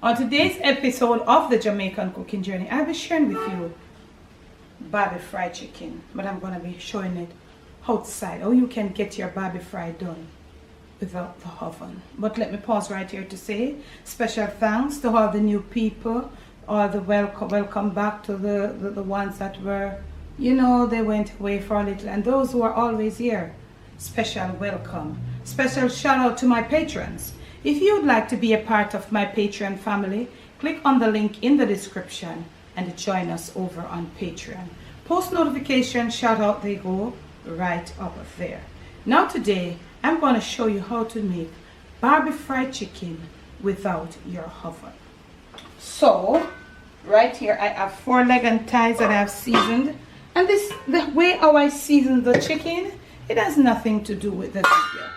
On today's episode of the Jamaican Cooking Journey, I'll be sharing with you Barbe-Fried chicken, but I'm going to be showing it outside, how you can get your Barbe-Fried done without the oven. But let me pause right here to say special thanks to all the new people, all the welcome back to the ones that were, you know, they went away for a little, and those who are always here, special welcome. Special shout out to my patrons. If you would like to be a part of my Patreon family, click on the link in the description and join us over on Patreon. Post notification, shout out, they go right up there. Now today, I'm going to show you how to make Barbe-Fried chicken without your oven. So, right here I have 4 leg and thighs that I have seasoned. And the way how I season the chicken, it has nothing to do with the video.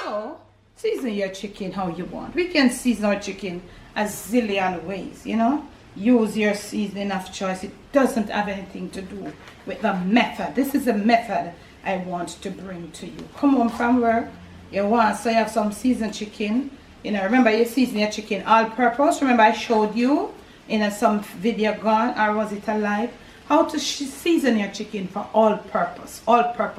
So, season your chicken how you want. We can season our chicken a zillion ways, you know. Use your seasoning of choice. It doesn't have anything to do with the method. This is a method I want to bring to you. Come home from work, you want, so you have some seasoned chicken. You know, remember you season your chicken all purpose. Remember I showed you in some video gone, or was it a live, how to season your chicken for all purpose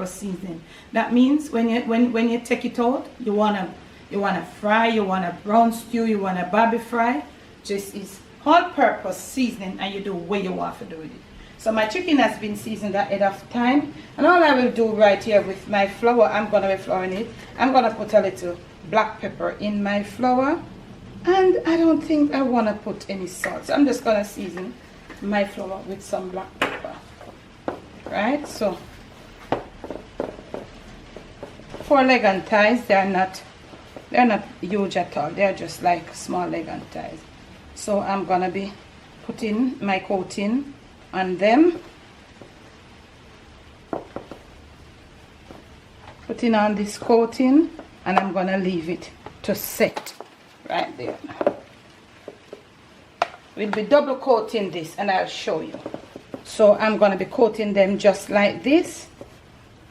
seasoning. That means when you take it out, you wanna fry, you want a brown stew, you want a Barbe-Fried, just is all purpose seasoning, and you do what you want to do with it. So my chicken has been seasoned ahead of time, and all I will do right here with my flour, I'm gonna be flouring it. I'm gonna put a little black pepper in my flour, and I don't think I wanna put any salt. So I'm just gonna season my flour with some black pepper. Right, so 4 leg and thighs, they're not huge at all. They're just like small leg and thighs. So I'm gonna be putting my coating on them. Putting on this coating, and I'm gonna leave it to set right there. We'll be double coating this, and I'll show you. So I'm gonna be coating them just like this.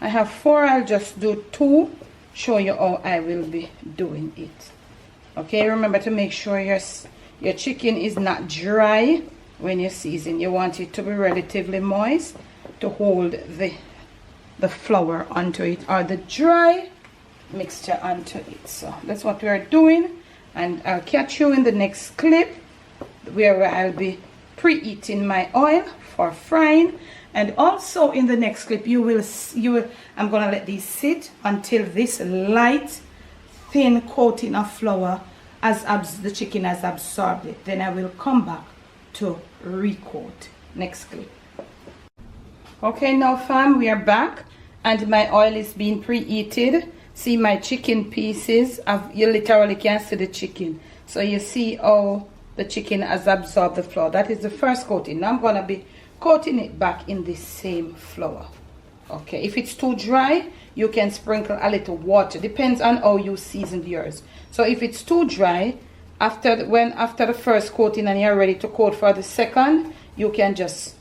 I have 4, I'll just do 2, show you how I will be doing it. Okay, remember to make sure your chicken is not dry when you season. You want it to be relatively moist to hold the flour onto it, or the dry mixture onto it. So that's what we are doing, and I'll catch you in the next clip where I'll be preheating my oil for frying. And also in the next clip I'm gonna let these sit until this light thin coating of flour the chicken has absorbed it. Then I will come back to recoat. Next clip. Okay, now fam, we are back, and my oil is being preheated. See my chicken pieces, you literally can see the chicken. So you see how the chicken has absorbed the flour. That is the first coating. Now I'm gonna be coating it back in the same flour. Okay, if it's too dry, you can sprinkle a little water. Depends on how you seasoned yours. So if it's too dry, after the first coating and you're ready to coat for the second, you can just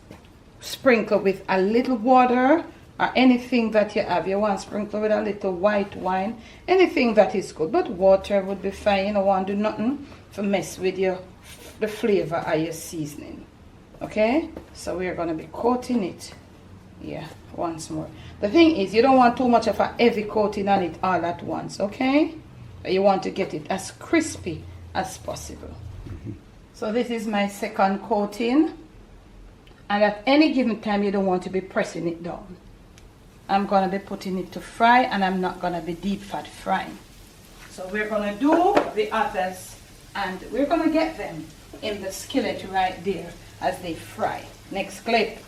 sprinkle with a little water, or anything that you have. You want to sprinkle with a little white wine, anything that is good, but water would be fine. You don't want to do nothing to mess with the flavor of your seasoning. Okay, so we're going to be coating it once more. The thing is, you don't want too much of a heavy coating on it all at once. Okay, you want to get it as crispy as possible. So this is my second coating, and at any given time you don't want to be pressing it down. I'm going to be putting it to fry, and I'm not going to be deep fat frying. So we're going to do the others, and we're going to get them in the skillet right there as they fry. Next clip.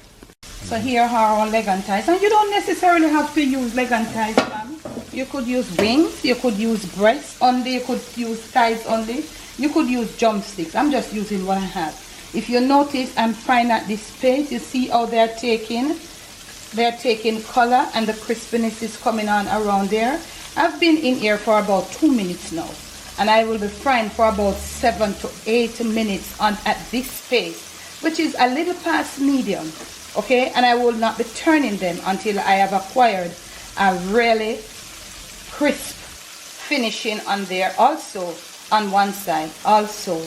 So here are our leg and thighs, and you don't necessarily have to use leg and thighs, ma'am. You could use wings, you could use breasts only, you could use thighs only, you could use drumsticks. I'm just using what I have. If you notice, I'm frying at this pace. You see how they're taking color, and the crispiness is coming on around there. I've been in here for about 2 minutes now, and I will be frying for about 7 to 8 minutes at this pace, which is a little past medium. Okay, and I will not be turning them until I have acquired a really crisp finishing on there, also on one side, also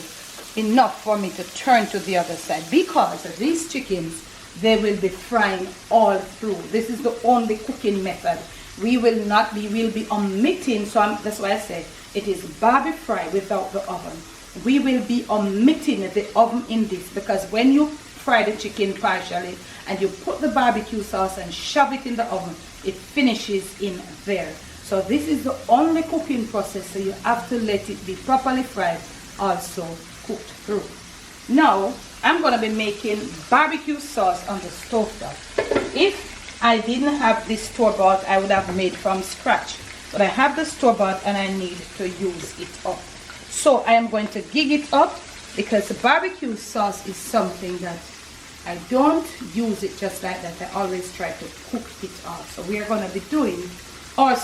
enough for me to turn to the other side, because these chickens, they will be frying all through. This is the only cooking method. We will be omitting, so that's why I say it is Barbe-Fried without the oven. We will be omitting the oven in this, because when you fry the chicken partially and you put the barbecue sauce and shove it in the oven, it finishes in there. So this is the only cooking process, so you have to let it be properly fried, also cooked through. Now I'm going to be making barbecue sauce on the stove top. If I didn't have this store-bought, I would have made from scratch, but I have the store-bought and I need to use it up. So I am going to gig it up, because the barbecue sauce is something that I don't use it just like that. I always try to cook it up. So we are going to be doing our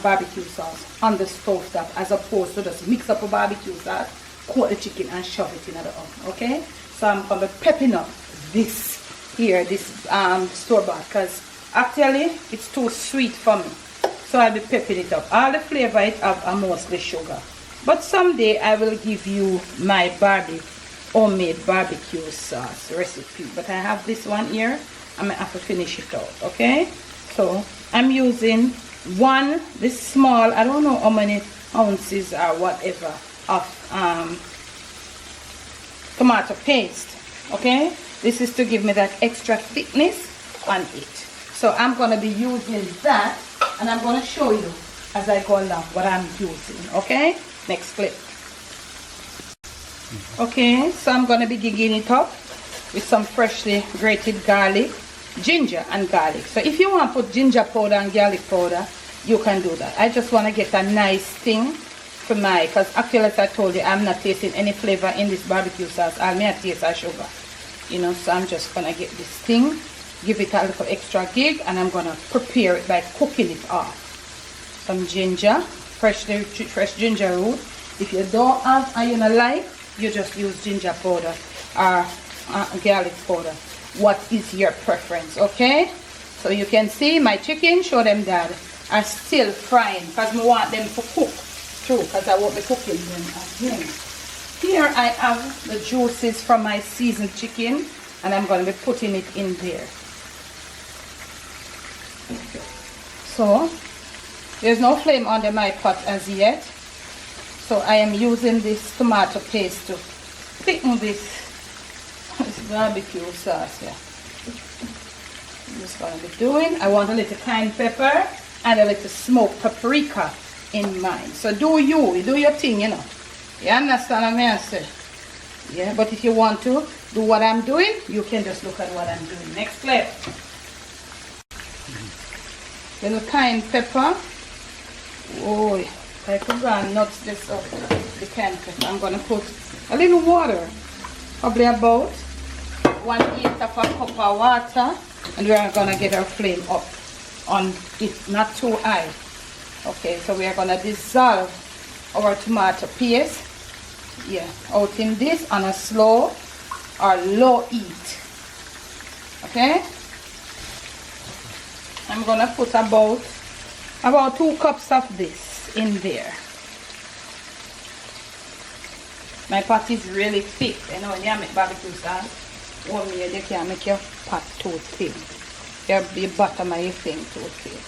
barbecue sauce on the stove top, as opposed to just mix up a barbecue sauce, coat the chicken and shove it in the oven. Okay, so I'm going to be prepping up this here, this store-bought, because actually it's too sweet for me, so I'll be pepping it up. All the flavor it have are mostly sugar, but someday I will give you my homemade barbecue sauce recipe, but I have this one here. I'm gonna have to finish it out. Okay, so I'm using this small, I don't know how many ounces or whatever of tomato paste. Okay, this is to give me that extra thickness on it. So I'm going to be using that, and I'm going to show you as I go along what I'm using. Okay, next clip. Okay, so I'm going to be gigging it up with some freshly grated garlic, ginger and garlic. So if you want to put ginger powder and garlic powder, you can do that. I just want to get a nice thing for because actually, as I told you, I'm not tasting any flavor in this barbecue sauce. All me taste is sugar, you know. So I'm just gonna get this thing, give it a little extra gig, and I'm gonna prepare it by cooking it off. Some ginger, fresh ginger root. If you don't have and you don't like, you just use ginger powder or garlic powder. What is your preference? Okay, so you can see my chicken, show them that, are still frying, because I want them to cook through, because I won't be cooking them again. Here I have the juices from my seasoned chicken, and I'm going to be putting it in there. So there's no flame under my pot as yet, so I am using this tomato paste to thicken this barbecue sauce here. I'm just going to be doing, I want a little cayenne pepper and a little smoked paprika in mine. So do your thing, you know. You understand what I say? Yeah, but if you want to do what I'm doing, you can just look at what I'm doing. Next clip. Little cayenne pepper. Oh, I could go and nuts this up. The cayenne pepper. I'm gonna put a little water, probably about 1/8 of a cup of water, and we're gonna get our flame up on it, not too high. Okay, so we are gonna dissolve our tomato paste, yeah, out in this on a slow or low heat. Okay, I'm gonna put about 2 cups of this in there. My pot is really thick. You know, when you make barbecue sauce, one way you can make your pot too thin. Your bottom of your thing too thin.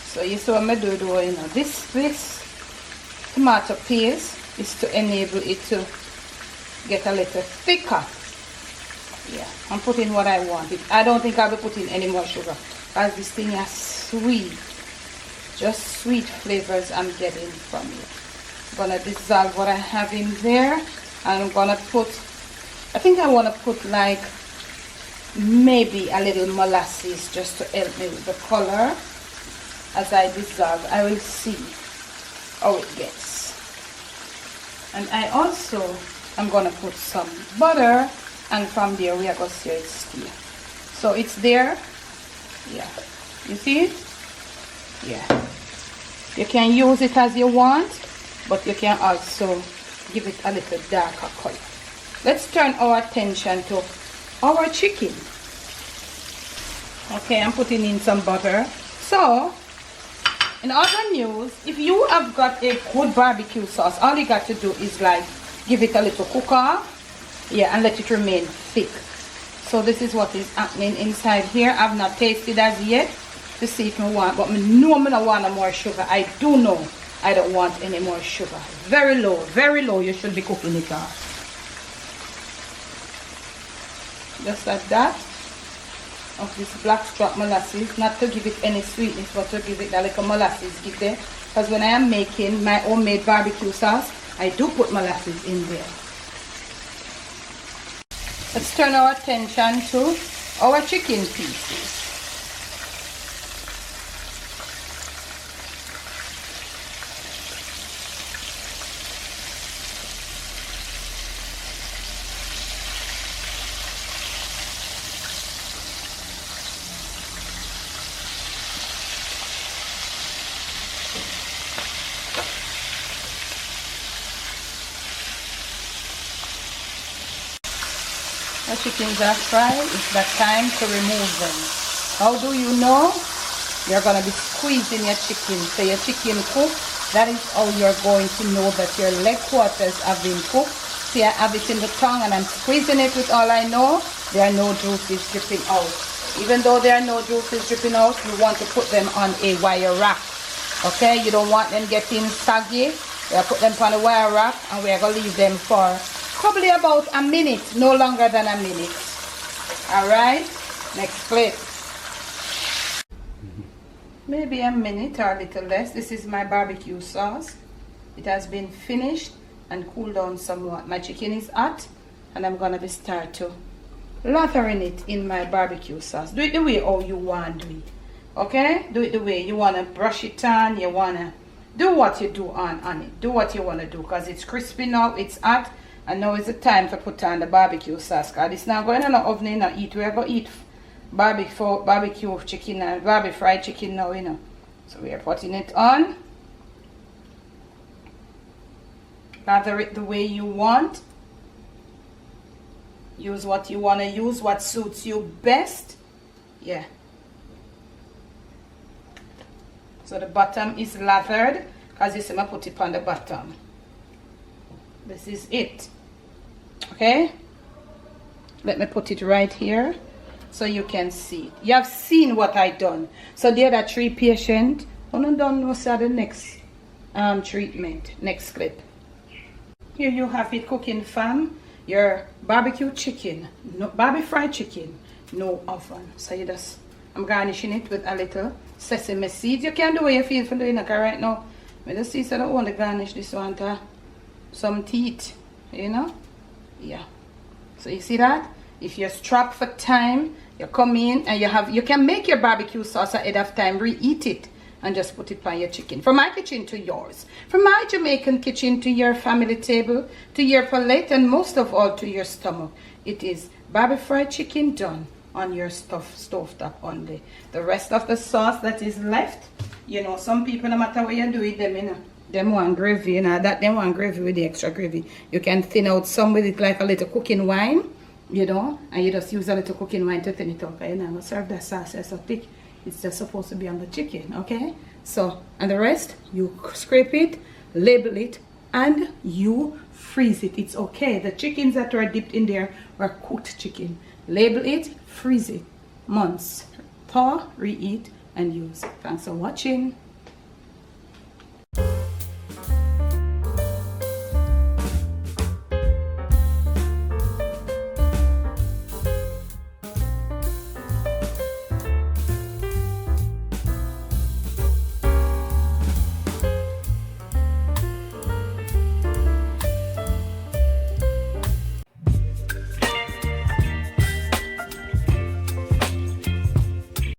So you see what I do, you know, this tomato paste is to enable it to get a little thicker. Yeah, I'm putting what I want. I don't think I'll be putting any more sugar, because this thing is sweet. Just sweet flavors I'm getting from it. I'm gonna dissolve what I have in there, and I'm gonna put, I think I want to put like maybe a little molasses just to help me with the color. As I dissolve, I will see how it gets. And I also am going to put some butter, and from there we are going to see it steam. So it's there. Yeah, you see it? Yeah, you can use it as you want, but you can also give it a little darker color. Let's turn our attention to our chicken. Okay, I'm putting in some butter. So in other news, if you have got a good barbecue sauce, all you got to do is like give it a little cook off, Yeah, and let it remain thick. So this is what is happening inside here. I've not tasted as yet to see if I want, but I know I don't want no more sugar. I do know I don't want any more sugar. Very low you should be cooking it off. Just like that. Of this blackstrap molasses, not to give it any sweetness, but to give it that little molasses give there. Because when I am making my homemade barbecue sauce, I do put molasses in there. Let's turn our attention to our chicken pieces. The chickens are fried. It's the time to remove them. How do you know? You're going to be squeezing your chicken. So your chicken cooked. That is how you're going to know that your leg quarters have been cooked. See, I have it in the tongue and I'm squeezing it with all I know. There are no juices dripping out. Even though there are no juices dripping out, you want to put them on a wire rack. Okay? You don't want them getting soggy. You put them on a wire rack and we're going to leave them for probably about a minute, no longer than a minute. Alright, next plate. Maybe a minute or a little less. This is my barbecue sauce. It has been finished and cooled down somewhat. My chicken is hot and I'm gonna start to lathering it in my barbecue sauce. Do it the way how you want to do it. Okay? Do it the way you wanna brush it on, you wanna do what you do on it. Do what you wanna do because it's crispy now, it's hot. And now is the time to put on the barbecue sauce. Because it's not going in the oven and eat. We're going to eat barbecue chicken and Barbe-Fried chicken now, you know. So we are putting it on. Lather it the way you want. Use what you want to use, what suits you best. Yeah. So the bottom is lathered. Because you see I put it on the bottom. This is it. Okay, let me put it right here so you can see. You have seen what I done. So the other 3 patients, I'm done no sir, the next treatment, next clip. Here you have it cooking, fam. Your barbecue chicken, no Barbe-Fried chicken, no oven. So you just, I'm garnishing it with a little sesame seeds. You can do what you feel for doing it right now. I just see so I don't want to garnish this one to some teeth, you know. Yeah, so you see that if you're strapped for time, you come in and you can make your barbecue sauce ahead of time, reheat it and just put it on your chicken. From my kitchen to yours, from my Jamaican kitchen to your family table, to your palate, and most of all to your stomach. It is Barbe-Fried chicken done on your stovetop only. The rest of the sauce that is left, you know, some people, no matter what you do with them, you know, them want gravy, you know, that them want gravy with the extra gravy. You can thin out some with it like a little cooking wine, you know, and you just use a little cooking wine to thin it up. You know, serve that sauce so thick. It's just supposed to be on the chicken, okay? So, and the rest, you scrape it, label it, and you freeze it. It's okay. The chickens that were dipped in there were cooked chicken. Label it, freeze it. Months. Thaw, reheat, and use. Thanks for watching.